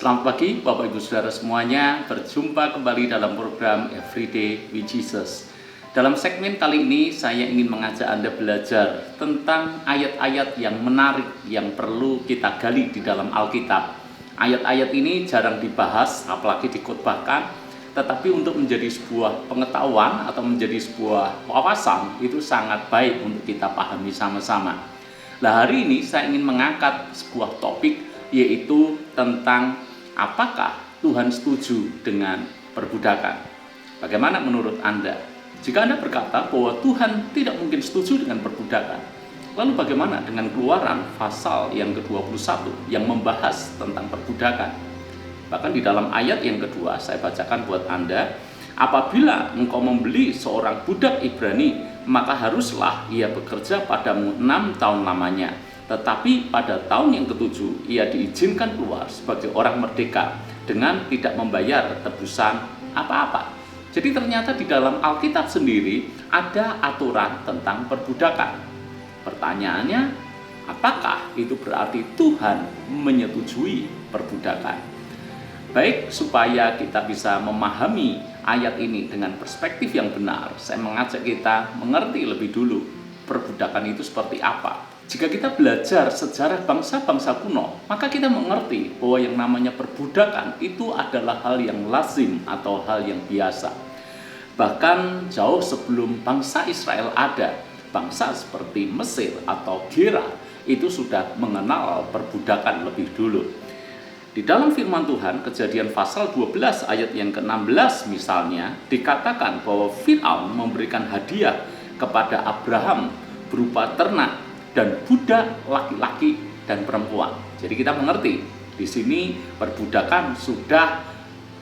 Selamat pagi Bapak Ibu Saudara semuanya, berjumpa kembali dalam program Everyday with Jesus. Dalam segmen kali ini saya ingin mengajak Anda belajar tentang ayat-ayat yang menarik yang perlu kita gali di dalam Alkitab. Ayat-ayat ini jarang dibahas, apalagi dikhotbahkan, tetapi untuk menjadi sebuah pengetahuan atau menjadi sebuah wawasan itu sangat baik untuk kita pahami sama-sama. Nah, hari ini saya ingin mengangkat sebuah topik, yaitu tentang apakah Tuhan setuju dengan perbudakan. Bagaimana menurut Anda? Jika Anda berkata bahwa Tuhan tidak mungkin setuju dengan perbudakan, lalu bagaimana dengan Keluaran pasal yang ke-21 yang membahas tentang perbudakan? Bahkan di dalam ayat yang kedua saya bacakan buat Anda, apabila engkau membeli seorang budak Ibrani, maka haruslah ia bekerja padamu 6 tahun lamanya. Tetapi pada tahun yang ke-7 ia diizinkan keluar sebagai orang merdeka dengan tidak membayar tebusan apa-apa. Jadi ternyata di dalam Alkitab sendiri ada aturan tentang perbudakan. Pertanyaannya, apakah itu berarti Tuhan menyetujui perbudakan? Baik, supaya kita bisa memahami ayat ini dengan perspektif yang benar, saya mengajak kita mengerti lebih dulu perbudakan itu seperti apa. Jika kita belajar sejarah bangsa-bangsa kuno, maka kita mengerti bahwa yang namanya perbudakan itu adalah hal yang lazim atau hal yang biasa. Bahkan jauh sebelum bangsa Israel ada, bangsa seperti Mesir atau Gerar itu sudah mengenal perbudakan lebih dulu. Di dalam firman Tuhan, Kejadian pasal 12 ayat yang ke-16 misalnya, dikatakan bahwa Fir'aun memberikan hadiah kepada Abraham berupa ternak dan budak laki-laki dan perempuan. Jadi kita mengerti, di sini perbudakan sudah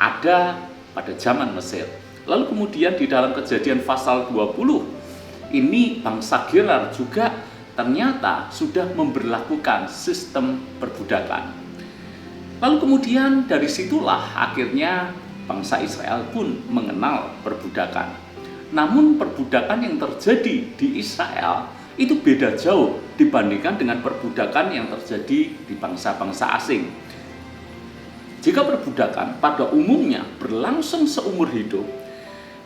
ada pada zaman Mesir. Lalu kemudian di dalam Kejadian pasal 20, ini bangsa Gerar juga ternyata sudah memberlakukan sistem perbudakan. Lalu kemudian dari situlah akhirnya bangsa Israel pun mengenal perbudakan. Namun perbudakan yang terjadi di Israel itu beda jauh dibandingkan dengan perbudakan yang terjadi di bangsa-bangsa asing. Jika perbudakan pada umumnya berlangsung seumur hidup,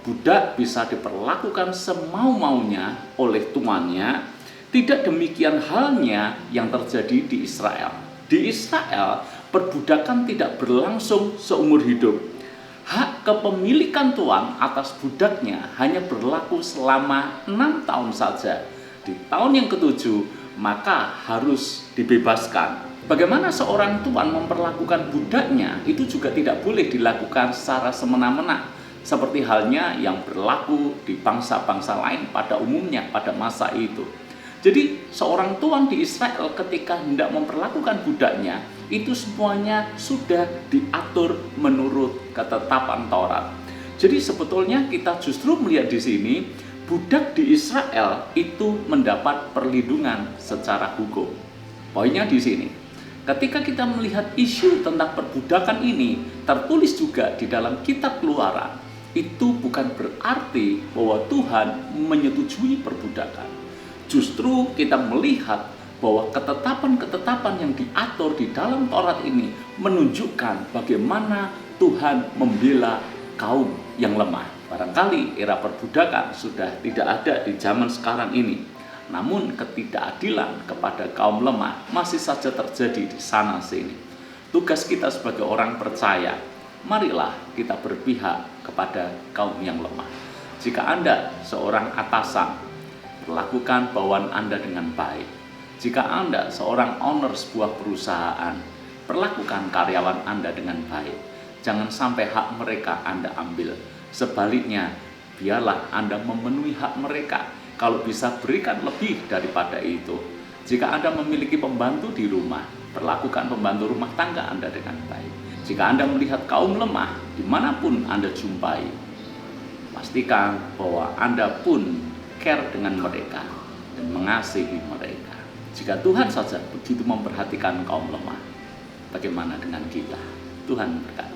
budak bisa diperlakukan semau-maunya oleh tuannya. Tidak demikian halnya yang terjadi di Israel. Di Israel, perbudakan tidak berlangsung seumur hidup. Hak kepemilikan tuan atas budaknya hanya berlaku selama 6 tahun saja. Di tahun yang ke-7, maka harus dibebaskan. Bagaimana seorang tuan memperlakukan budaknya itu juga tidak boleh dilakukan secara semena-mena, seperti halnya yang berlaku di bangsa-bangsa lain pada umumnya pada masa itu. Jadi seorang tuan di Israel ketika hendak memperlakukan budaknya, itu semuanya sudah diatur menurut ketetapan Taurat. Jadi sebetulnya kita justru melihat di sini, budak di Israel itu mendapat perlindungan secara hukum. Poinnya di sini, ketika kita melihat isu tentang perbudakan ini tertulis juga di dalam kitab Keluaran, itu bukan berarti bahwa Tuhan menyetujui perbudakan. Justru kita melihat bahwa ketetapan-ketetapan yang diatur di dalam Taurat ini menunjukkan bagaimana Tuhan membela kaum yang lemah. Barangkali era perbudakan sudah tidak ada di zaman sekarang ini. Namun ketidakadilan kepada kaum lemah masih saja terjadi di sana sini. Tugas kita sebagai orang percaya, marilah kita berpihak kepada kaum yang lemah. Jika Anda seorang atasan, perlakukan bawahan Anda dengan baik. Jika Anda seorang owner sebuah perusahaan, perlakukan karyawan Anda dengan baik. Jangan sampai hak mereka Anda ambil. Sebaliknya, biarlah Anda memenuhi hak mereka. Kalau bisa berikan lebih daripada itu. Jika Anda memiliki pembantu di rumah, perlakukan pembantu rumah tangga Anda dengan baik. Jika Anda melihat kaum lemah dimanapun Anda jumpai, pastikan bahwa Anda pun care dengan mereka dan mengasihi mereka. Jika Tuhan saja begitu memperhatikan kaum lemah, bagaimana dengan kita? Tuhan berkati.